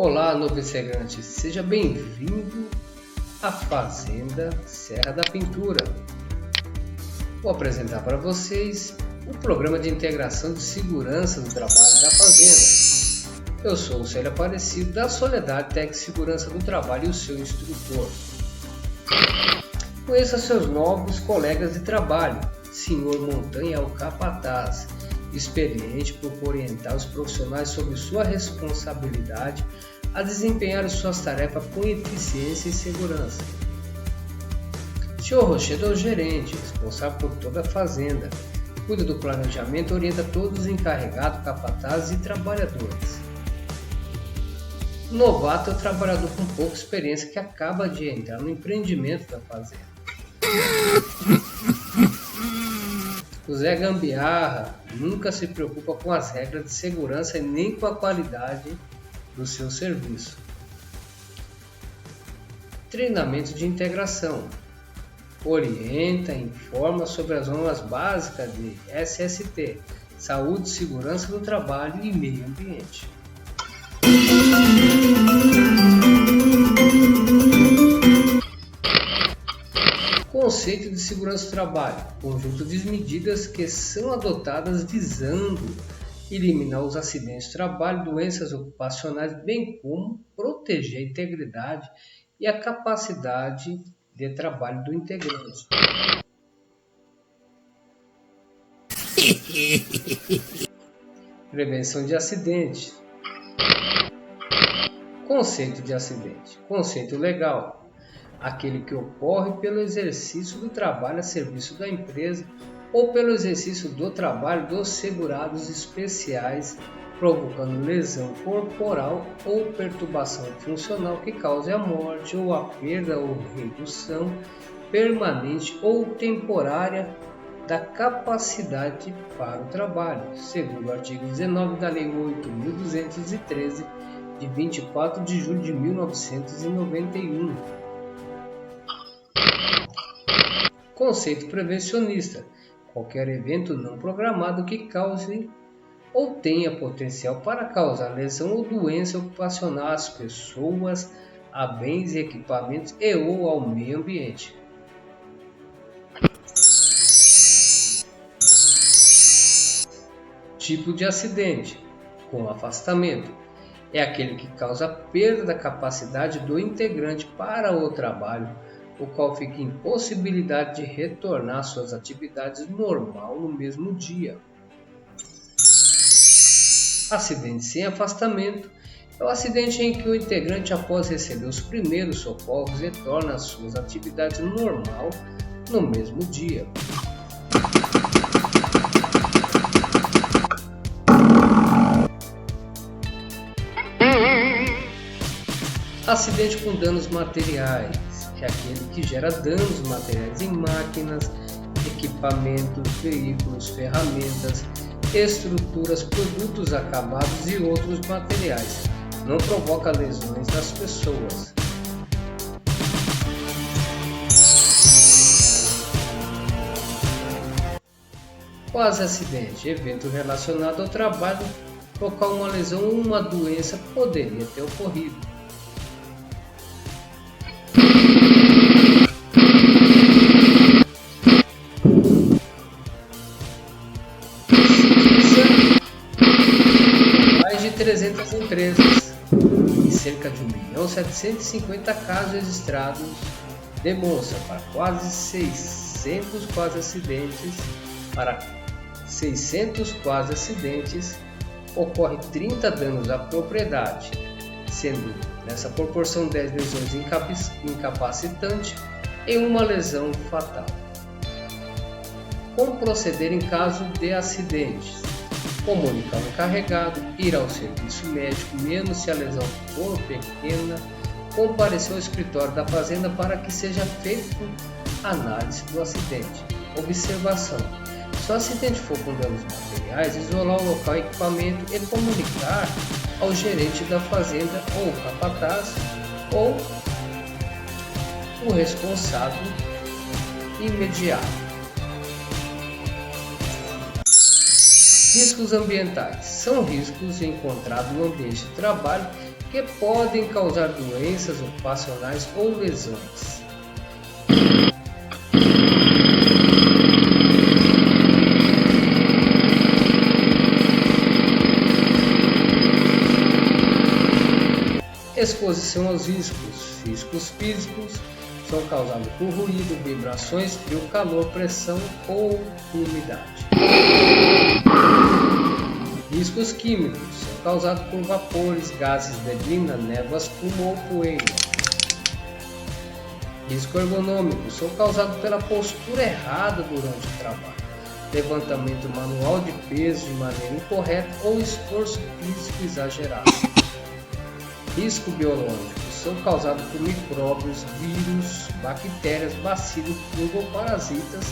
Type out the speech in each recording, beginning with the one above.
Olá, novo integrante, seja bem-vindo à Fazenda Serra da Pintura. Vou apresentar para vocês o programa de integração de segurança do trabalho da Fazenda. Eu sou o Célio Aparecido da Soledade Tec Segurança do Trabalho e o seu instrutor. Conheça seus novos colegas de trabalho. Senhor Montanha é o capataz, experiente por orientar os profissionais sobre sua responsabilidade a desempenhar suas tarefas com eficiência e segurança. Senhor Rochedo é o gerente, responsável por toda a fazenda, cuida do planejamento e orienta todos os encarregados, capatazes e trabalhadores. Novato é o trabalhador com pouca experiência que acaba de entrar no empreendimento da fazenda. O Zé Gambiarra nunca se preocupa com as regras de segurança e nem com a qualidade do seu serviço. Treinamento de integração. Orienta e informa sobre as normas básicas de SST, Saúde, Segurança do Trabalho e Meio Ambiente. Conceito de segurança do trabalho, conjunto de medidas que são adotadas visando eliminar os acidentes de trabalho, doenças ocupacionais, bem como proteger a integridade e a capacidade de trabalho do integrante. Prevenção de acidentes. Conceito de acidente. Conceito legal. Aquele que ocorre pelo exercício do trabalho a serviço da empresa ou pelo exercício do trabalho dos segurados especiais, provocando lesão corporal ou perturbação funcional que cause a morte ou a perda ou redução permanente ou temporária da capacidade para o trabalho, segundo o artigo 19 da Lei 8.213, de 24 de julho de 1991. Conceito prevencionista. Qualquer evento não programado que cause ou tenha potencial para causar lesão ou doença ocupacional às pessoas, a bens e equipamentos e ou ao meio ambiente. Tipo de acidente com afastamento. É aquele que causa perda da capacidade do integrante para o trabalho, o qual fica impossibilidade de retornar às suas atividades normal no mesmo dia. Acidente sem afastamento é o acidente em que o integrante, após receber os primeiros socorros, retorna às suas atividades normal no mesmo dia. Acidente com danos materiais é aquele que gera danos materiais em máquinas, equipamentos, veículos, ferramentas, estruturas, produtos acabados e outros materiais. Não provoca lesões nas pessoas. Quase acidente, evento relacionado ao trabalho, no qual uma lesão ou uma doença poderia ter ocorrido. Mais de 300 empresas e cerca de 1.750.000 casos registrados demonstra para quase 600 quase acidentes ocorre 30 danos à propriedade, sendo nessa proporção 10 lesões incapacitantes e uma lesão fatal. Como proceder em caso de acidentes? Comunicar ao encarregado, ir ao serviço médico, mesmo se a lesão for pequena, comparecer ao escritório da fazenda para que seja feita análise do acidente. Observação: se o acidente for com danos materiais, isolar o local e equipamento e comunicar ao gerente da fazenda ou capataz ou o responsável imediato. Riscos ambientais. São riscos encontrados no ambiente de trabalho que podem causar doenças ocupacionais ou lesões. Exposição aos riscos. Riscos físicos são causados por ruído, vibrações, frio, calor, pressão ou umidade. Riscos químicos são causados por vapores, gases, neblina, névoas, fumo ou poeira. Riscos ergonômicos são causados pela postura errada durante o trabalho, levantamento manual de peso de maneira incorreta ou esforço físico exagerado. Risco biológico são causados por micróbios, vírus, bactérias, bacilos, fungos ou parasitas,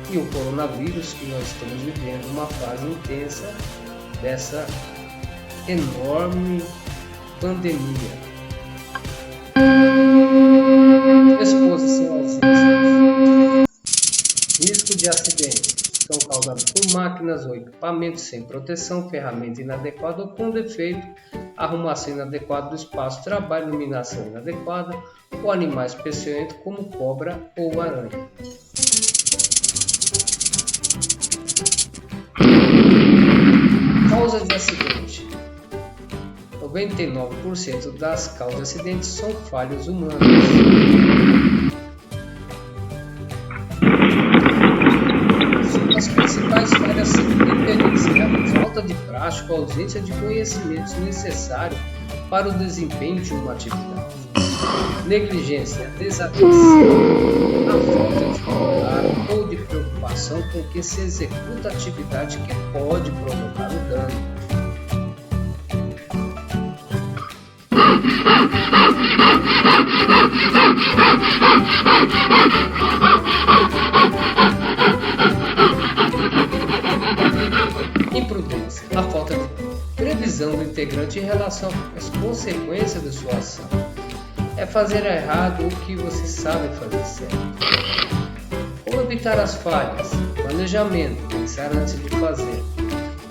e o coronavírus, que nós estamos vivendo uma fase intensa dessa enorme pandemia. Exposição aos riscos. Risco de acidentes são causados por máquinas ou equipamentos sem proteção, ferramenta inadequada ou com defeito, arrumação inadequada do espaço de trabalho, iluminação inadequada ou animais peçonhentos como cobra ou aranha. Causas de acidente. 99% das causas de acidentes são falhas humanas. As principais falhas são negliência, falta de prática, ausência de conhecimentos necessários para o desempenho de uma atividade. Negligência, desatenção, a falta de cuidado ou de preocupação com que se executa a atividade que pode provocar o dano. Imprudência, a falta de previsão do integrante em relação às consequências de sua ação. É fazer errado o que você sabe fazer certo. Como evitar as falhas? Planejamento, pensar antes de fazer.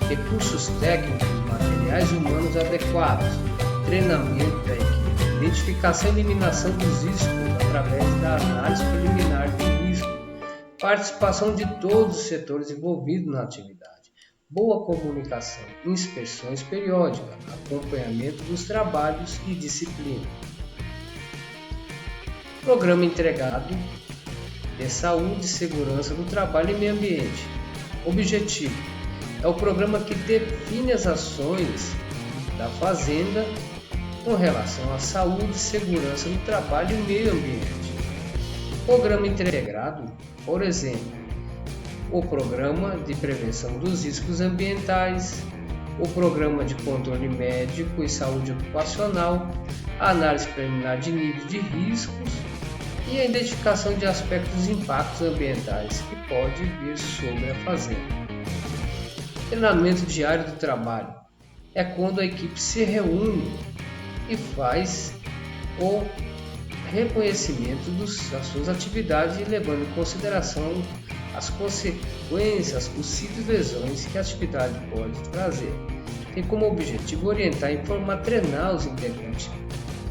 Recursos técnicos, materiais humanos adequados. Treinamento da equipe. Identificação e eliminação dos riscos através da análise preliminar de risco. Participação de todos os setores envolvidos na atividade. Boa comunicação, inspeções periódicas, acompanhamento dos trabalhos e disciplina. Programa integrado de saúde, segurança do trabalho e meio ambiente. Objetivo: é o programa que define as ações da Fazenda com relação à saúde, segurança do trabalho e meio ambiente. Programa integrado, por exemplo, o Programa de Prevenção dos Riscos Ambientais, o Programa de Controle Médico e Saúde Ocupacional, a análise preliminar de níveis de riscos e a identificação de aspectos e impactos ambientais que pode vir sobre a fazenda. Treinamento diário do trabalho é quando a equipe se reúne e faz o reconhecimento das suas atividades, levando em consideração as consequências, possíveis lesões que a atividade pode trazer. Tem como objetivo orientar, informar, treinar os integrantes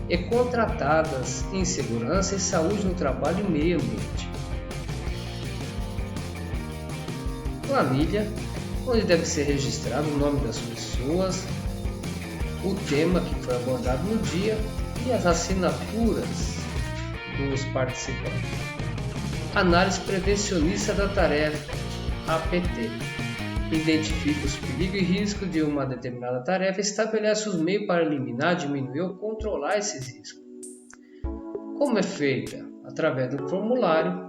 e contratadas em segurança e saúde no trabalho e meio ambiente. Planilha, onde deve ser registrado o nome das pessoas, o tema que foi abordado no dia e as assinaturas dos participantes. Análise prevencionista da tarefa, APT. Identifica os perigos e riscos de uma determinada tarefa e estabelece os meios para eliminar, diminuir ou controlar esses riscos. Como é feita? Através do formulário.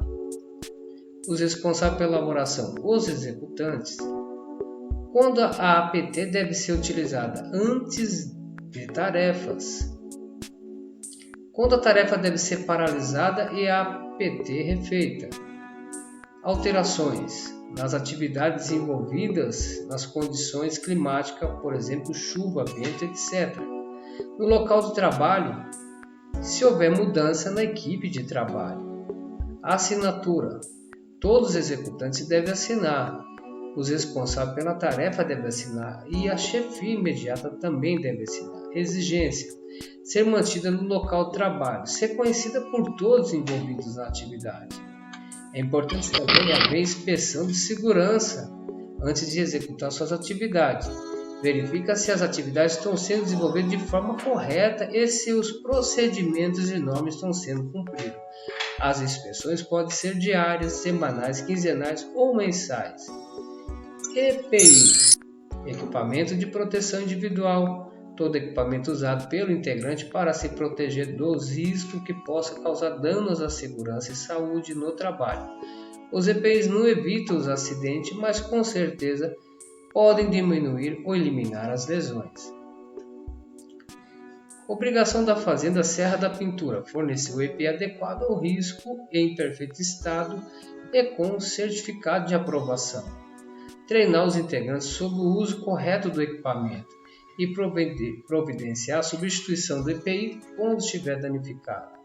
Os responsáveis pela elaboração, os executantes. Quando a APT deve ser utilizada antes de tarefas. Quando a tarefa deve ser paralisada e a APT refeita. Alterações nas atividades envolvidas nas condições climáticas, por exemplo, chuva, vento, etc. No local de trabalho, se houver mudança na equipe de trabalho. A assinatura. Todos os executantes devem assinar. Os responsáveis pela tarefa devem assinar e a chefia imediata também deve assinar. Exigência: ser mantida no local de trabalho, ser conhecida por todos envolvidos na atividade. É importante também haver inspeção de segurança antes de executar suas atividades. Verifica se as atividades estão sendo desenvolvidas de forma correta e se os procedimentos e normas estão sendo cumpridos. As inspeções podem ser diárias, semanais, quinzenais ou mensais. EPI, equipamento de proteção individual, todo equipamento usado pelo integrante para se proteger dos riscos que possam causar danos à segurança e saúde no trabalho. Os EPIs não evitam os acidentes, mas com certeza podem diminuir ou eliminar as lesões. Obrigação da Fazenda Serra da Pintura: fornecer o EPI adequado ao risco, em perfeito estado e com certificado de aprovação. Treinar os integrantes sobre o uso correto do equipamento e providenciar a substituição do EPI quando estiver danificado.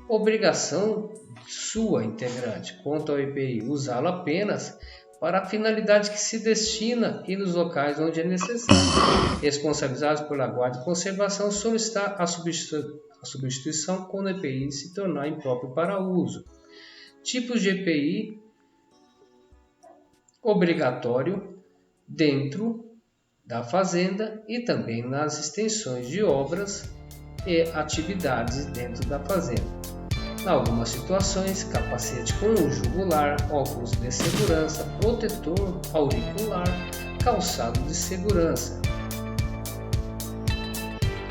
Obrigação sua, integrante, quanto ao EPI: usá-lo apenas para a finalidade que se destina e nos locais onde é necessário. Responsabilizados pela guarda e conservação, solicitar a substituição quando o EPI se tornar impróprio para uso. Tipos de EPI: obrigatório dentro da fazenda e também nas extensões de obras e atividades dentro da fazenda. Em algumas situações, capacete com o jugular, óculos de segurança, protetor auricular, calçado de segurança.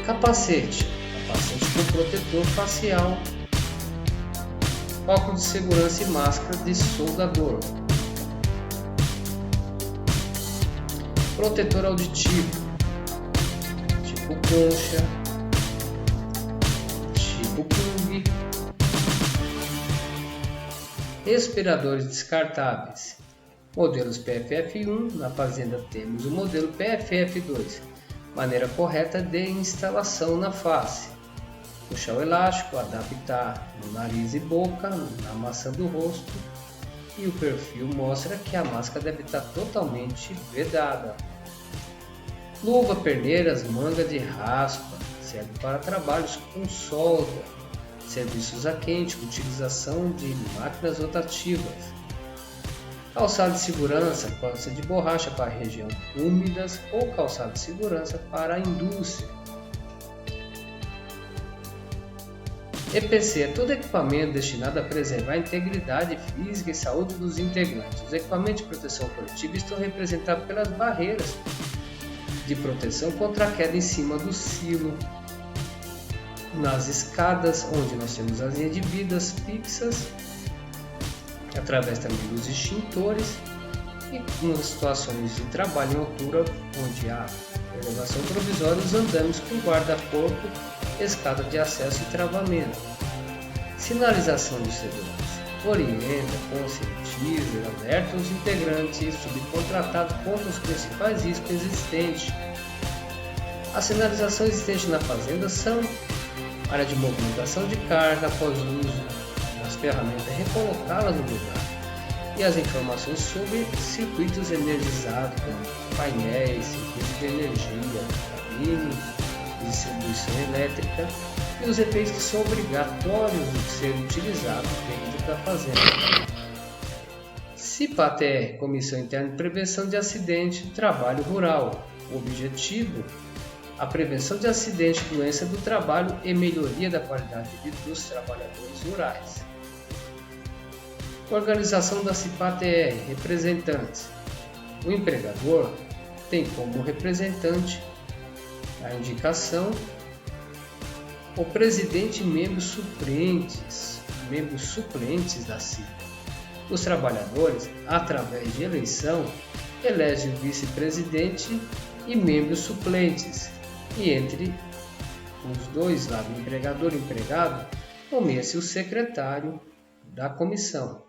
Capacete com protetor facial, óculos de segurança e máscara de soldador. Protetor auditivo, tipo concha, tipo plug. Respiradores descartáveis. Modelos PFF1, na fazenda temos o modelo PFF2. Maneira correta de instalação na face. Puxar o elástico, adaptar no nariz e boca, na maçã do rosto. E o perfil mostra que a máscara deve estar totalmente vedada. Luva, perneiras, manga de raspa. Serve para trabalhos com solda. Serviços a quente, utilização de máquinas rotativas. Calçado de segurança, pode ser de borracha para regiões úmidas ou calçado de segurança para a indústria. EPC é todo equipamento destinado a preservar a integridade física e saúde dos integrantes. Os equipamentos de proteção coletiva estão representados pelas barreiras de proteção contra a queda em cima do silo, nas escadas, onde nós temos as linhas de vidas fixas, através também dos extintores, e nas situações de trabalho em altura, onde há elevação provisória, os andames com guarda-corpo, escada de acesso e travamento. Sinalização de segurança: orienta, conscientiza, alerta os integrantes subcontratados contra os principais riscos existentes. As sinalizações existentes na fazenda são: área de movimentação de carga após o uso das ferramentas, recolocá-las no lugar. E as informações sobre circuitos energizados, como painéis, circuitos de energia, cabine, distribuição elétrica, e os EPIs que são obrigatórios de serem utilizados dentro da fazenda. CIPA-TR, Comissão Interna de Prevenção de Acidente do Trabalho Rural. O objetivo: a prevenção de acidente, doença do trabalho e melhoria da qualidade de vida dos trabalhadores rurais. Organização da CIPA-TR: representantes. O empregador tem como representante a indicação o presidente e membros suplentes da CIPA. Os trabalhadores, através de eleição, elegem o vice-presidente e membros suplentes, e entre os dois lados, empregador e empregado, nomeia-se o secretário da comissão.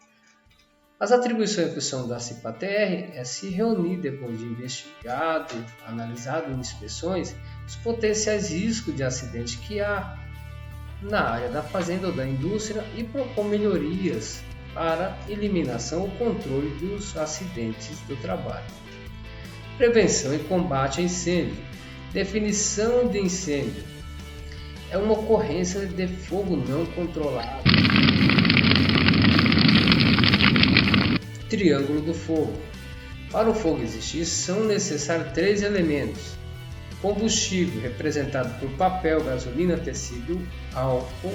As atribuições e função da CIPA-TR é se reunir depois de investigado, analisado em inspeções, os potenciais riscos de acidente que há na área da fazenda ou da indústria e propor melhorias para eliminação ou controle dos acidentes do trabalho. Prevenção e combate a incêndio. Definição de incêndio: é uma ocorrência de fogo não controlado. Triângulo do fogo. Para o fogo existir, são necessários 3 elementos: combustível, representado por papel, gasolina, tecido, álcool;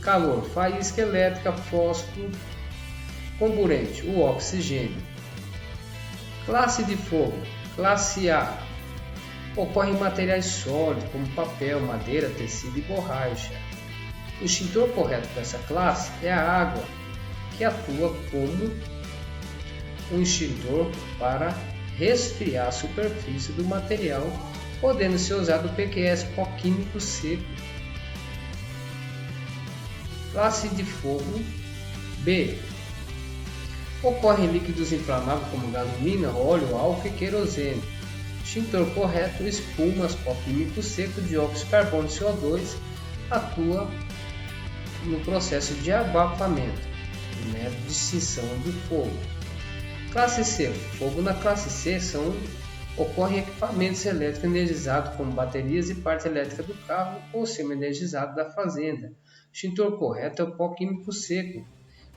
calor, faísca elétrica, fósforo; comburente, o oxigênio. Classe de fogo. Classe A. Ocorre em materiais sólidos como papel, madeira, tecido e borracha. O extintor correto para essa classe é a água, que atua como um extintor para resfriar a superfície do material, podendo ser usado o PQS, pó químico seco. Classe de fogo B. Ocorre em líquidos inflamáveis como gasolina, óleo, álcool e querosene. Extintor correto: espumas, pó químico seco, dióxido de carbono, CO2, atua no processo de abafamento, método de extinção do fogo. Classe C. Fogo na classe C ocorrem equipamentos elétricos energizados como baterias e parte elétrica do carro ou semi-energizado da fazenda. O extintor correto é o pó químico seco,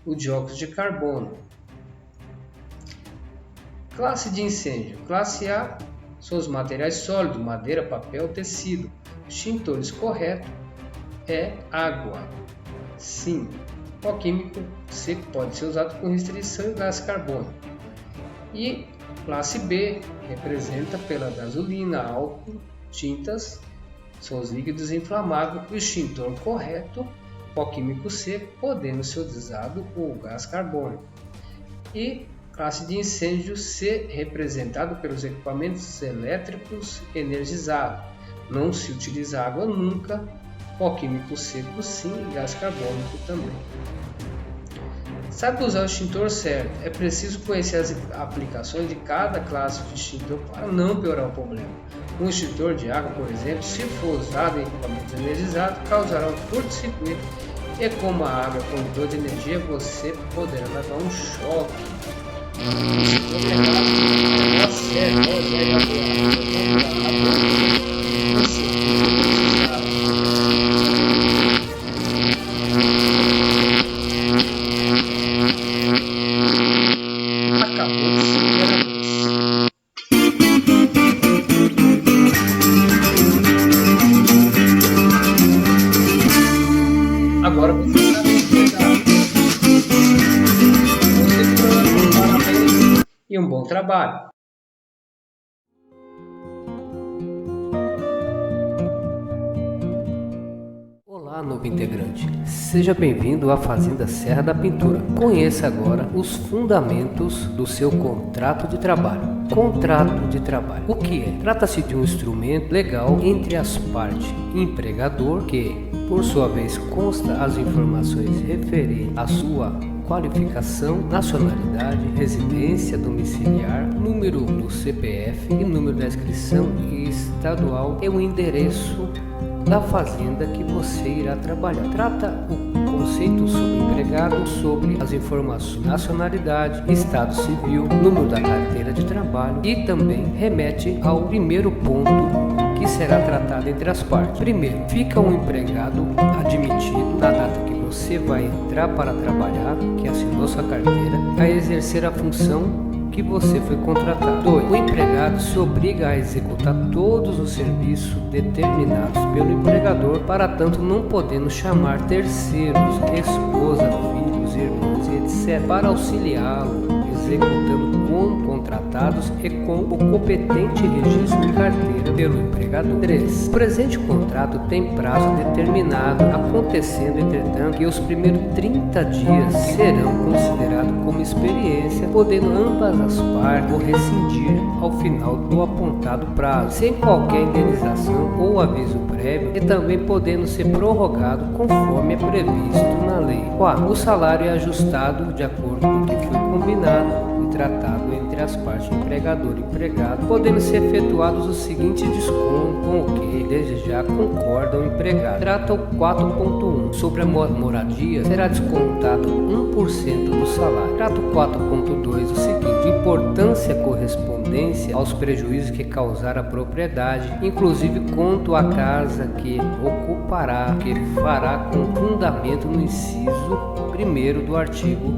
o dióxido de carbono. Classe de incêndio. Classe A são os materiais sólidos, madeira, papel, tecido. Extintores correto é água. Sim, pó químico seco pode ser usado com restrição e gás carbônico. E classe B representa pela gasolina, álcool, tintas, são os líquidos inflamáveis. O extintor correto, pó químico seco, podendo ser usado o gás carbônico. E classe de incêndio C, representado pelos equipamentos elétricos energizados. Não se utiliza água nunca, pó químico seco sim e gás carbônico também. Sabe usar o extintor certo? É preciso conhecer as aplicações de cada classe de extintor para não piorar o problema. Um extintor de água, por exemplo, se for usado em equipamentos energizados, causará um curto-circuito e como a água é condutor de energia, você poderá levar um choque. Agora você sabe e um bom trabalho. Olá, novo integrante. Seja bem-vindo à Fazenda Serra da Pintura. Conheça agora os fundamentos do seu contrato de trabalho. Contrato de trabalho. O que é? Trata-se de um instrumento legal entre as partes empregador, que, por sua vez, consta as informações referentes à sua qualificação, nacionalidade, residência domiciliar, número do CPF e número da inscrição estadual e o endereço da fazenda que você irá trabalhar. Trata o conceito sobre empregado, sobre as informações nacionalidade, estado civil, número da carteira de trabalho e também remete ao primeiro ponto que será tratado entre as partes. Primeiro, fica um empregado admitido na data que você vai entrar para trabalhar, que assinou sua carteira, a exercer a função que você foi contratado. 2. O empregado se obriga a executar todos os serviços determinados pelo empregador, para tanto não podendo chamar terceiros, esposa, filhos, irmãos e etc. para auxiliá-lo, executando como contratados e com o competente registro de carteira pelo empregador. 3. O presente contrato tem prazo determinado, acontecendo, entretanto, que os primeiros 30 dias serão considerados como experiência, podendo ambas as partes rescindir ao final do apontado prazo, sem qualquer indenização ou aviso prévio, e também podendo ser prorrogado conforme é previsto na lei. 4. O salário é ajustado de acordo com o que foi combinado e tratado entre entre as partes empregador e empregado, podendo ser efetuados os seguintes descontos com o que desde já concorda o empregado. Trata o 4.1 sobre a moradia, será descontado 1% do salário. Trata o 4.2 o seguinte: importância correspondência aos prejuízos que causar a propriedade, inclusive quanto à casa que ocupará, que fará com fundamento no inciso 1º do artigo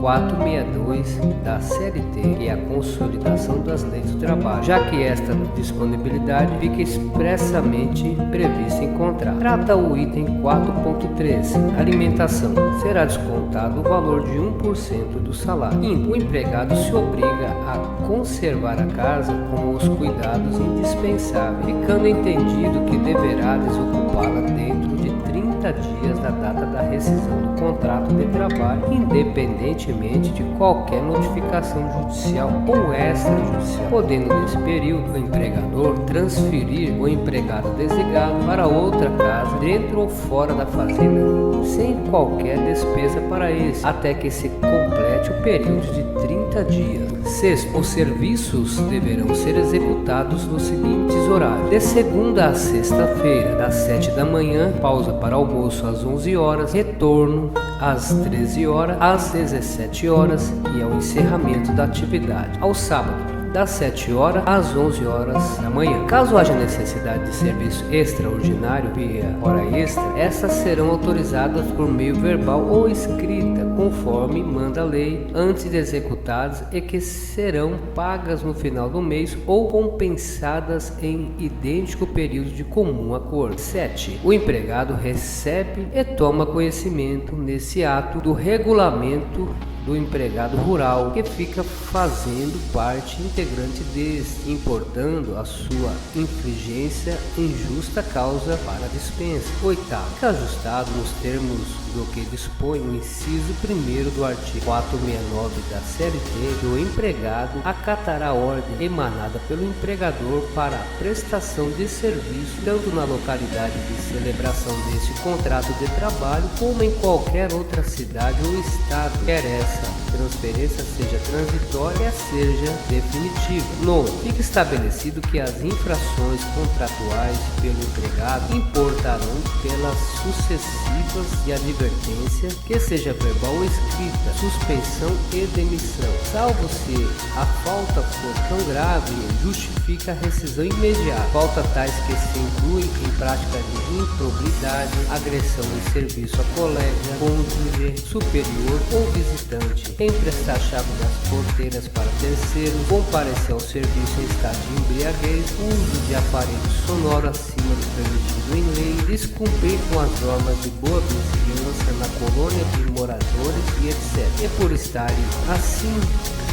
462 da CLT, que é a consolidação das leis do trabalho, já que esta disponibilidade fica expressamente prevista em contrato. Trata o item 4.13, alimentação, será descontado o valor de 1% do salário. O empregado se obriga a conservar a casa com os cuidados indispensáveis, ficando entendido que deverá desocupá-la dentro de 30 dias da data da rescisão do contrato de trabalho, independentemente de qualquer notificação judicial ou extrajudicial, podendo nesse período o empregador transferir o empregado desligado para outra casa, dentro ou fora da fazenda, sem qualquer despesa para esse, até que se complete o período de 30 dias. Sexto, os serviços deverão ser executados nos seguintes horários: de segunda a sexta-feira, das 7 da manhã, pausa para almoço às 11 horas, retorno às 13 horas, às 17 horas e ao encerramento da atividade. Ao sábado, das 7 horas às 11 horas da manhã. Caso haja necessidade de serviço extraordinário via hora extra, essas serão autorizadas por meio verbal ou escrita, conforme manda a lei, antes de executadas, e que serão pagas no final do mês ou compensadas em idêntico período de comum acordo. 7. O empregado recebe e toma conhecimento nesse ato do regulamento do empregado rural, que fica fazendo parte integrante deste, importando a sua infligência em justa causa para a dispensa. 8. Fica ajustado nos termos do que dispõe o inciso 1º do artigo 469 da CLT, que o empregado acatará a ordem emanada pelo empregador para a prestação de serviço, tanto na localidade de celebração deste contrato de trabalho, como em qualquer outra cidade ou estado, quer essa transferência seja transitória, seja definitiva. 9. Fica estabelecido que as infrações contratuais pelo empregado importarão pelas sucessivas de advertência, que seja verbal ou escrita, suspensão e demissão, salvo se a falta for tão grave que justifica a rescisão imediata. Falta tais que se incluem em prática de improbidade, agressão em serviço a colega, cônjuge, superior ou visitante, emprestar chave das porteiras para terceiro, comparecer ao serviço em estado de embriaguez, uso de aparelho sonoro acima do permitido em lei, descumprir com as normas de boa vizinhança na colônia de moradores e etc. E por estarem assim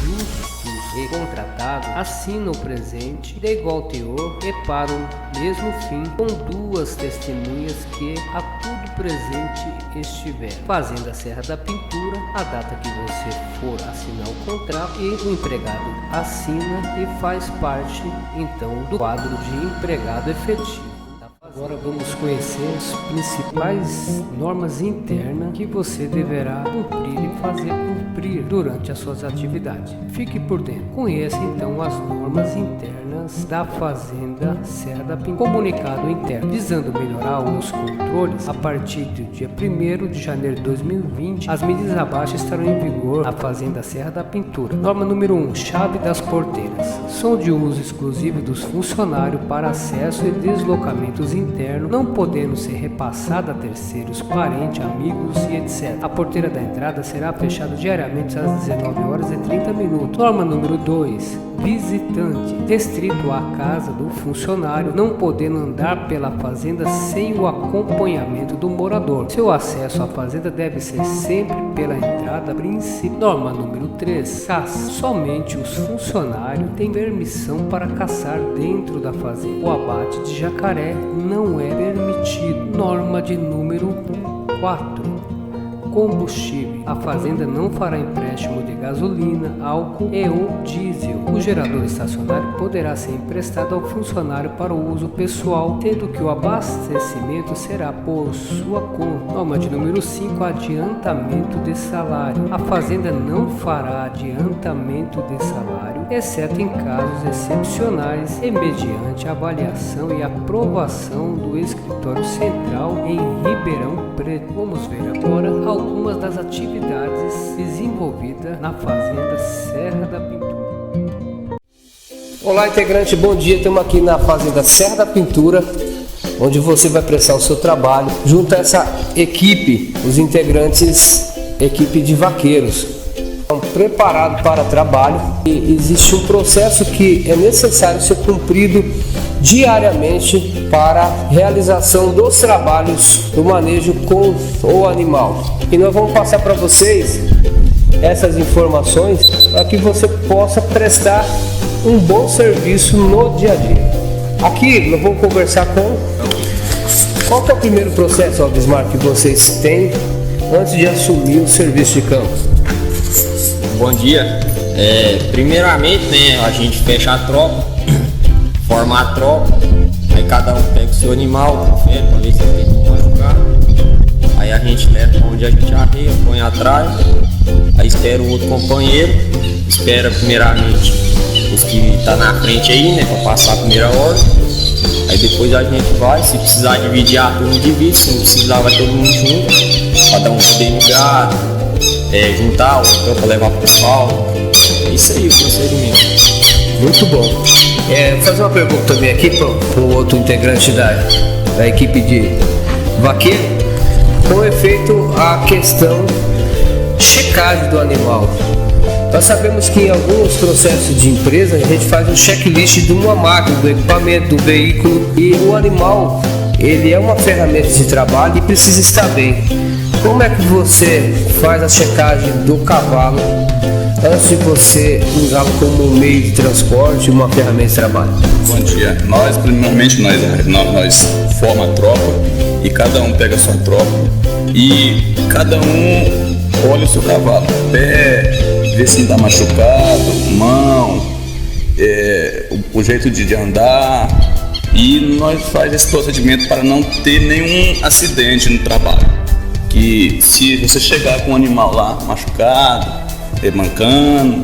justos e contratados, assina o presente de igual teor e para o mesmo fim, com duas testemunhas que a tudo presente estiver. Fazenda Serra da Pintura, a data que você for assinar o contrato, e o empregado assina e faz parte então do quadro de empregado efetivo. Agora vamos conhecer as principais normas internas que você deverá cumprir e fazer cumprir durante as suas atividades. Fique por dentro. Conheça então as normas internas da Fazenda Serra da Pintura. Comunicado interno. Visando melhorar os controles, a partir do dia 1º de janeiro de 2020, as medidas abaixo estarão em vigor na Fazenda Serra da Pintura. Norma número 1. Chave das porteiras. São de uso exclusivo dos funcionários para acesso e deslocamentos interno, não podendo ser repassada a terceiros, parentes, amigos e etc. A porteira da entrada será fechada diariamente às 19h30. Norma número 2. Visitante. Restrito à casa do funcionário, não podendo andar pela fazenda sem o acompanhamento do morador. Seu acesso à fazenda deve ser sempre pela entrada principal. Norma número 3. Caça. Somente os funcionários têm permissão para caçar dentro da fazenda. O abate de jacaré não é permitido. Norma de número 4. combustível. A fazenda não fará empréstimo de gasolina, álcool e ou diesel. O gerador estacionário poderá ser emprestado ao funcionário para o uso pessoal, tendo que o abastecimento será por sua conta. Norma de número 5, adiantamento de salário. A fazenda não fará adiantamento de salário, exceto em casos excepcionais e mediante avaliação e aprovação do escritório central em Ribeirão Preto. Vamos ver agora algumas das atividades desenvolvidas na fazenda Serra da Pintura. Olá, integrante, bom dia. Estamos aqui na fazenda Serra da Pintura, onde você vai prestar o seu trabalho junto a essa equipe, os integrantes, equipe de vaqueiros. Estão preparados para trabalho e existe um processo que é necessário ser cumprido diariamente para a realização dos trabalhos do manejo com o animal. E nós vamos passar para vocês essas informações para que você possa prestar um bom serviço no dia a dia. Aqui nós vamos conversar com... Qual que é o primeiro processo, Bismarck, que vocês têm antes de assumir o serviço de campo? Bom dia. Primeiramente, né, a gente fecha a tropa, forma a tropa, aí cada um pega o seu animal, confere para ver se ele tem como machucar. Aí a gente leva onde a gente arreia, põe atrás, aí espera o outro companheiro, espera primeiramente os que tá na frente aí, né, para passar a primeira ordem. Aí depois a gente vai, se precisar dividir a turma, divide, se não precisar vai todo mundo junto, para dar um desligado, juntar o então para levar pro palco. É isso aí o procedimento. Muito bom. Vou fazer uma pergunta também aqui para o outro integrante da equipe de vaqueiro. Com efeito a questão checagem do animal. Nós sabemos que em alguns processos de empresa a gente faz um checklist de uma máquina, do equipamento, do veículo, e o animal ele é uma ferramenta de trabalho e precisa estar bem. Como é que você faz a checagem do cavalo antes de você usá-lo como um meio de transporte, uma ferramenta de trabalho? Bom dia. Primeiramente, nós formamos a tropa e cada um pega a sua tropa e cada um olha o seu cavalo. Pé, vê se está machucado, mão, o jeito de andar, e nós faz esse procedimento para não ter nenhum acidente no trabalho. Que se você chegar com um animal lá machucado, mancando,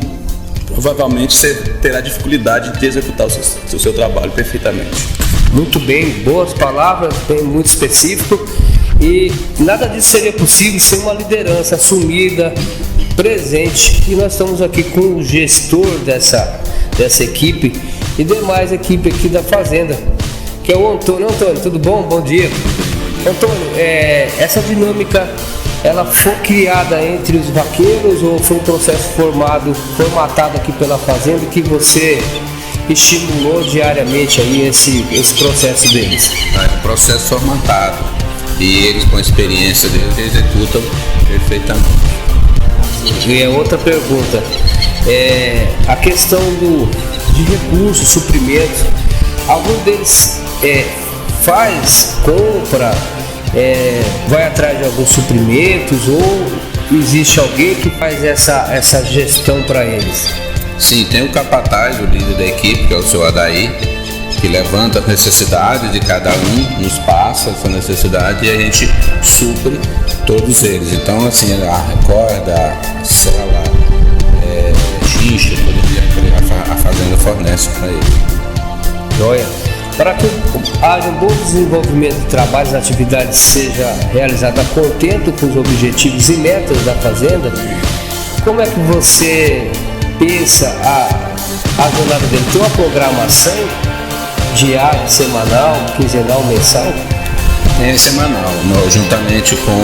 provavelmente você terá dificuldade de executar o seu trabalho perfeitamente. Muito bem, boas palavras, bem muito específico, e nada disso seria possível sem uma liderança assumida, presente, e nós estamos aqui com o gestor dessa equipe e demais equipe aqui da fazenda, que é o Antônio. Antônio, tudo bom? Bom dia. Antônio, essa dinâmica ela foi criada entre os vaqueiros ou foi um processo formatado aqui pela fazenda que você estimulou diariamente aí esse processo deles? É um processo formatado e eles com a experiência deles executam perfeitamente. E a outra pergunta a questão de recursos, suprimentos, algum deles faz compra, vai atrás de alguns suprimentos, ou existe alguém que faz essa gestão para eles? Sim, tem o capataz, o líder da equipe, que é o seu Adair, que levanta as necessidades de cada um, nos passa essa necessidade e a gente supre todos eles. Então, assim, a recorda, a cela, chincha, a fazenda fornece para eles. Joia. Para que haja um bom desenvolvimento de trabalhos e atividades seja realizada contento com os objetivos e metas da fazenda, como é que você pensa a jornada dele? Tem uma programação diária, semanal, quinzenal, mensal? É semanal, juntamente com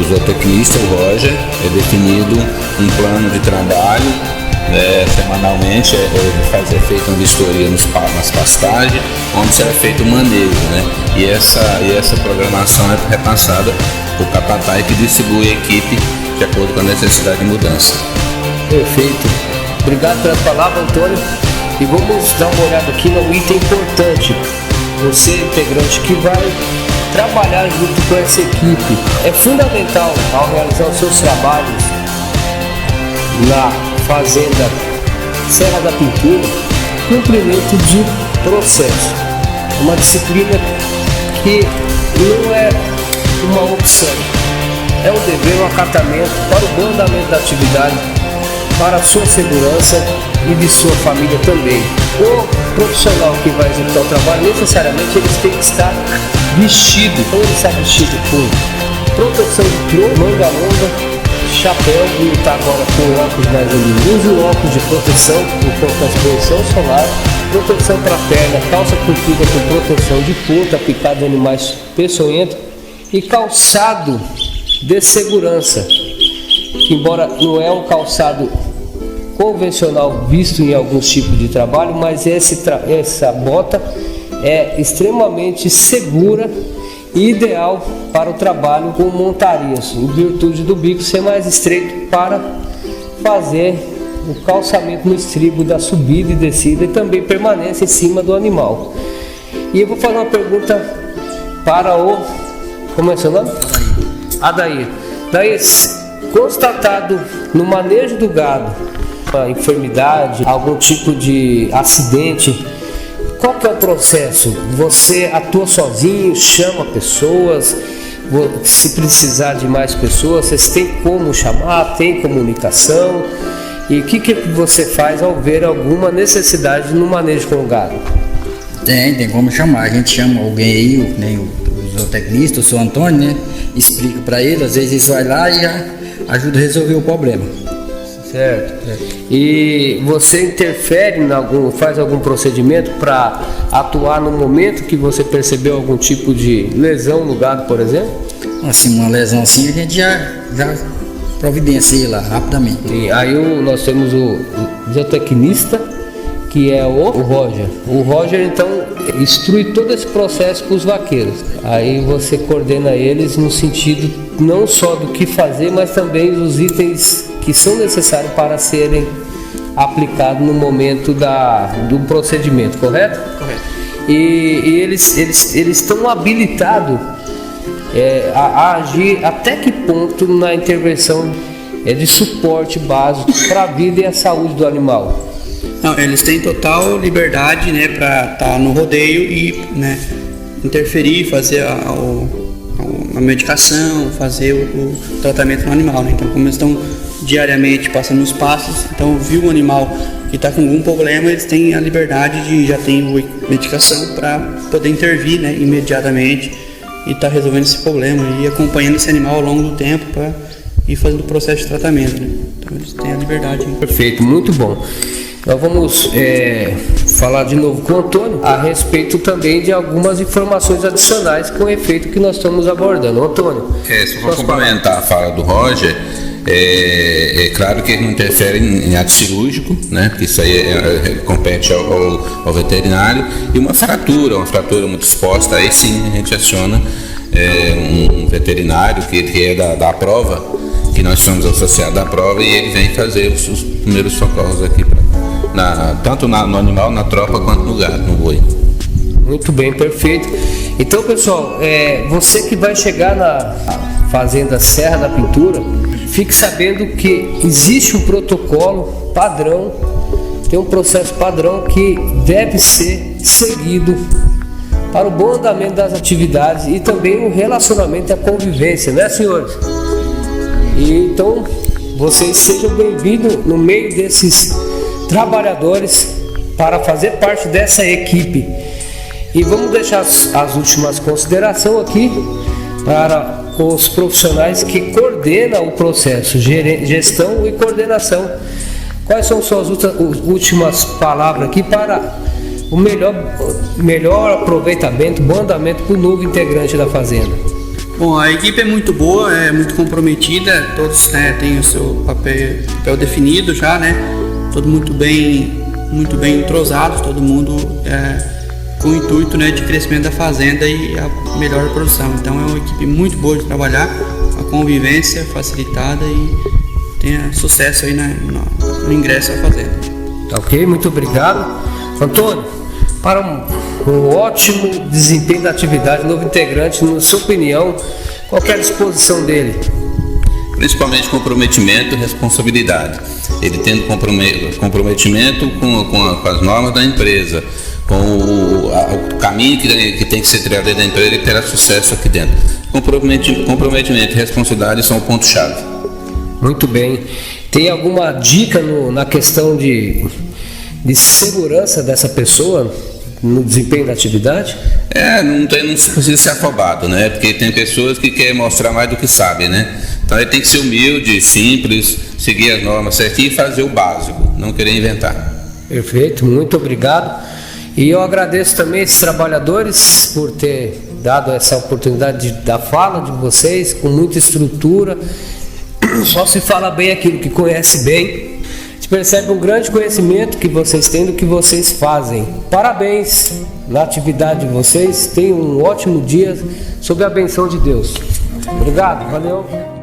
os zootecnistas, o Roger, é definido um plano de trabalho. Semanalmente é feita uma vistoria nas pastagens, onde será feito o manejo, né? E essa programação é repassada por capataz, que distribui a equipe de acordo com a necessidade de mudança. Perfeito. Obrigado pela palavra, Antônio. E vamos dar uma olhada aqui no item importante. Você, integrante, que vai trabalhar junto com essa equipe é fundamental ao realizar os seus trabalhos na Fazenda Serra da Pintura. Cumprimento de processo, uma disciplina que não é uma opção, é um dever, um acatamento para o bom andamento da atividade, para a sua segurança e de sua família também. O profissional que vai executar o trabalho, necessariamente eles têm que estar vestido, ou ele está vestido com proteção de tronco, manga longa, chapéu, e está agora com óculos mais luminosos, use óculos de proteção contra a exposição solar, proteção para a perna, calça comprida com proteção de ponta, picada de animais peçonhentos e calçado de segurança, que embora não é um calçado convencional visto em alguns tipos de trabalho, mas essa bota é extremamente segura e ideal para o trabalho com montarias, em virtude do bico ser mais estreito para fazer o calçamento no estribo da subida e descida e também permanência em cima do animal. E eu vou fazer uma pergunta para o... como é seu nome? Adair. Daí, constatado no manejo do gado uma enfermidade, algum tipo de acidente, qual que é o processo? Você atua sozinho, chama pessoas? Se precisar de mais pessoas, vocês têm como chamar? Tem comunicação? E o que você faz ao ver alguma necessidade no manejo com o gado? Tem como chamar. A gente chama alguém aí, nem o zootecnista, o seu Antônio, né? Explica para ele, às vezes ele vai lá e já ajuda a resolver o problema. Certo. E você interfere faz algum procedimento para atuar no momento que você percebeu algum tipo de lesão no gado, por exemplo? Assim, uma lesão assim a gente já providencia lá rapidamente. E aí nós temos o zootecnista, que é o Roger. O Roger então instrui todo esse processo para os vaqueiros. Aí você coordena eles no sentido não só do que fazer, mas também dos itens que são necessários para serem aplicados no momento do procedimento, correto? Correto. E eles estão habilitados a agir até que ponto na intervenção de suporte básico para a vida e a saúde do animal? Não, eles têm total liberdade, né, para estar no rodeio e, né, interferir, fazer a medicação, fazer o tratamento no animal, né? Então, como eles estão diariamente passando os passos, então viu um animal que está com algum problema, eles têm a liberdade de já ter medicação para poder intervir, né, imediatamente e estar resolvendo esse problema e acompanhando esse animal ao longo do tempo para ir fazendo o processo de tratamento, né? Então eles têm a liberdade. Perfeito, muito bom. Nós vamos falar de novo com o Antônio a respeito também de algumas informações adicionais com o efeito que nós estamos abordando. Antônio. Se for complementar a fala do Roger, é claro que ele não interfere em ato cirúrgico, né? Porque isso aí compete ao veterinário. E uma fratura muito exposta, aí sim a gente aciona um veterinário que é da prova, que nós somos associados à prova, e ele vem fazer os primeiros socorros aqui tanto no animal, na tropa, quanto no gado, no boi. Muito bem, perfeito. Então, pessoal, você que vai chegar na Fazenda Serra da Pintura, fique sabendo que existe um protocolo padrão, tem um processo padrão que deve ser seguido para o bom andamento das atividades e também o relacionamento e a convivência, né, senhores? E então, vocês sejam bem-vindos no meio desses trabalhadores para fazer parte dessa equipe. E vamos deixar as últimas considerações aqui para os profissionais que coordenam o processo, gestão e coordenação. Quais são suas últimas palavras aqui para o melhor aproveitamento, bom andamento para o novo integrante da Fazenda? Bom, a equipe é muito boa, é muito comprometida, todos, né, têm o seu papel definido já, né? Todo muito bem entrosados, todo mundo com o intuito, né, de crescimento da fazenda e a melhor produção. Então é uma equipe muito boa de trabalhar, a convivência facilitada e tenha sucesso aí no ingresso à fazenda. Ok, muito obrigado. Antônio, para um ótimo desempenho da atividade, novo integrante, na sua opinião, qual é a disposição dele? Principalmente comprometimento e responsabilidade. Ele tendo comprometimento com as normas da empresa, com o caminho que tem que ser trilhado dentro da empresa, ele terá sucesso aqui dentro. Comprometimento e responsabilidade são o ponto-chave. Muito bem. Tem alguma dica na questão de segurança dessa pessoa no desempenho da atividade? Não precisa ser afobado, né? Porque tem pessoas que querem mostrar mais do que sabem, né? Então ele tem que ser humilde, simples, seguir as normas certinho e fazer o básico, não querer inventar. Perfeito, muito obrigado. E eu agradeço também esses trabalhadores por ter dado essa oportunidade da fala de vocês, com muita estrutura. Só se fala bem aquilo que conhece bem. A gente percebe um grande conhecimento que vocês têm do que vocês fazem. Parabéns na atividade de vocês. Tenham um ótimo dia sob a benção de Deus. Obrigado, valeu.